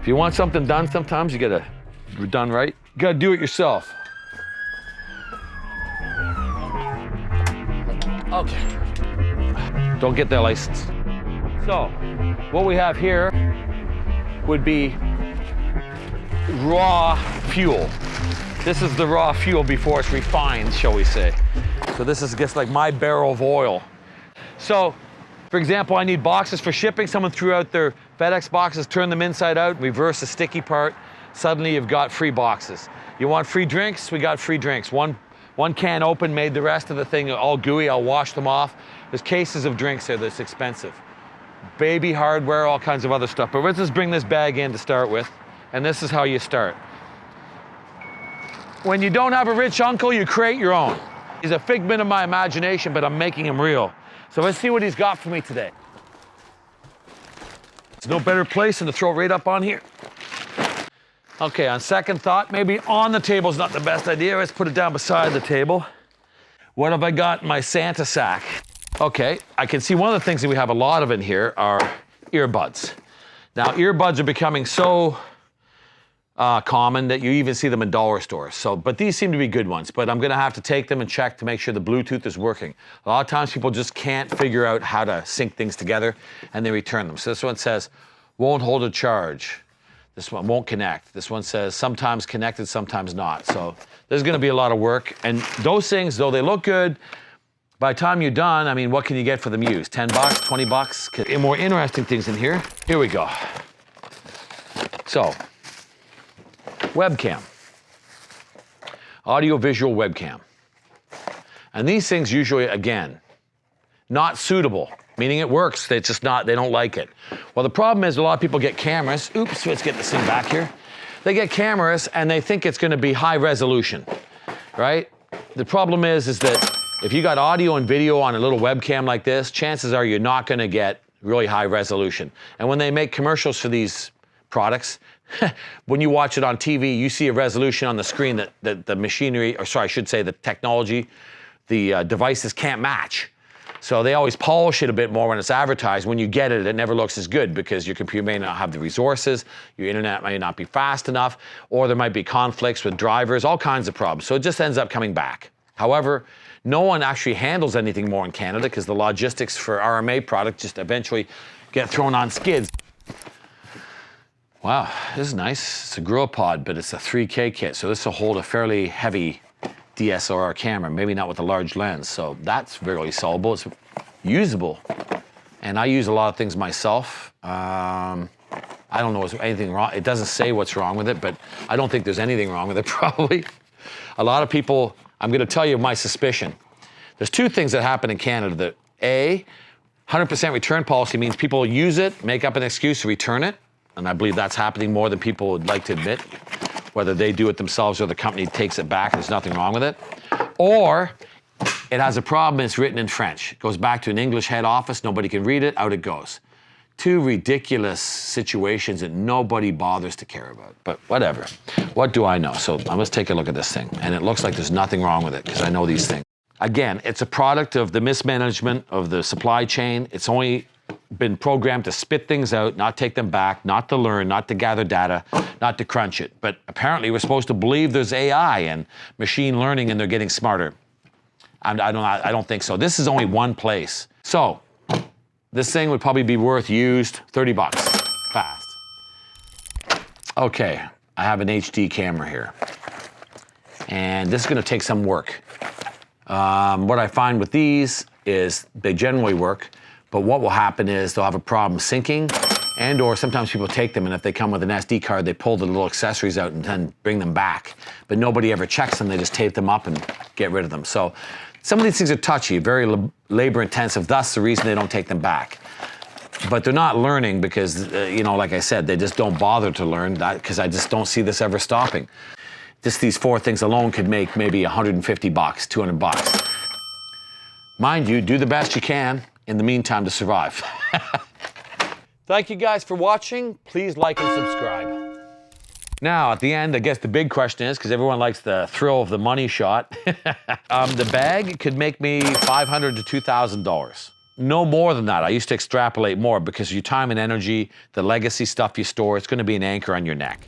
If you want something done, sometimes you gotta done right. You gotta do it yourself. Okay. Don't get that license. So, what we have here would be raw fuel. This is the raw fuel before it's refined, shall we say. So this is just like my barrel of oil. So, for example, I need boxes for shipping. Someone threw out their FedEx boxes, turned them inside out, reverse the sticky part. Suddenly you've got free boxes. You want free drinks? We got free drinks. One can open made the rest of the thing all gooey. I'll wash them off. There's cases of drinks there that's expensive. Baby hardware, all kinds of other stuff. But let's just bring this bag in to start with. And this is how you start. When you don't have a rich uncle, you create your own. He's a figment of my imagination, but I'm making him real. So let's see what he's got for me today. There's no better place than to throw it right up on here. Okay, on second thought, maybe on the table is not the best idea. Let's put it down beside the table. What have I got in my Santa sack? Okay, I can see one of the things that we have a lot of in here are earbuds. Now, earbuds are becoming so common that you even see them in dollar stores. So, but these seem to be good ones, but I'm gonna have to take them and check to make sure the Bluetooth is working. A lot of times people just can't figure out how to sync things together and they return them. So this one says, won't hold a charge. This one won't connect. This one says sometimes connected, sometimes not. So there's gonna be a lot of work. And those things, though they look good, by the time you're done, I mean, what can you get for them used? 10 bucks, 20 bucks? More interesting things in here. Here we go. So, webcam. Audio-visual webcam. And these things usually, again, not suitable, meaning it works, it's just not, they don't like it. Well, the problem is a lot of people get cameras. Oops, let's get this thing back here. They get cameras and they think it's gonna be high resolution, right? The problem is that if you got audio and video on a little webcam like this, chances are you're not gonna get really high resolution. And when they make commercials for these products, when you watch it on TV, you see a resolution on the screen that the machinery, or sorry, I should say the technology, the devices can't match. So they always polish it a bit more when it's advertised. When you get it, it never looks as good because your computer may not have the resources, your internet may not be fast enough, or there might be conflicts with drivers, all kinds of problems. So it just ends up coming back. However, no one actually handles anything more in Canada because the logistics for RMA product just eventually get thrown on skids. Wow, this is nice. It's a Grill Pod, but it's a 3K kit, so this will hold a fairly heavy DSLR camera, maybe not with a large lens, so that's really solvable. It's usable, and I use a lot of things myself. I don't know if there's anything wrong. It doesn't say what's wrong with it, but I don't think there's anything wrong with it, probably. A lot of people, I'm gonna tell you my suspicion. There's two things that happen in Canada. That A, 100% return policy means people use it, make up an excuse to return it, and I believe that's happening more than people would like to admit. Whether they do it themselves or the company takes it back, there's nothing wrong with it. Or it has a problem, it's written in French. It goes back to an English head office, nobody can read it, out it goes. Two ridiculous situations that nobody bothers to care about, but whatever. What do I know? So let's take a look at this thing, and it looks like there's nothing wrong with it, because I know these things. Again, it's a product of the mismanagement of the supply chain. It's only been programmed to spit things out, not take them back, not to learn, not to gather data, not to crunch it. But apparently we're supposed to believe there's AI and machine learning and they're getting smarter. I don't think so. This is only one place. So this thing would probably be worth used 30 bucks, fast. Okay, I have an HD camera here. And this is gonna take some work. What I find with these is they generally work, but what will happen is they'll have a problem syncing, and or sometimes people take them, and if they come with an SD card, they pull the little accessories out and then bring them back. But nobody ever checks them, they just tape them up and get rid of them. So some of these things are touchy, very labor intensive, thus the reason they don't take them back. But they're not learning because, like I said, they just don't bother to learn that because I just don't see this ever stopping. Just these four things alone could make maybe 150 bucks, 200 bucks. Mind you, do the best you can in the meantime to survive. Thank you guys for watching. Please like and subscribe. Now, at the end, I guess the big question is, because everyone likes the thrill of the money shot, the bag could make me $500 to $2,000. no more than that. I used to extrapolate more because your time and energy, the legacy stuff you store, it's going to be an anchor on your neck.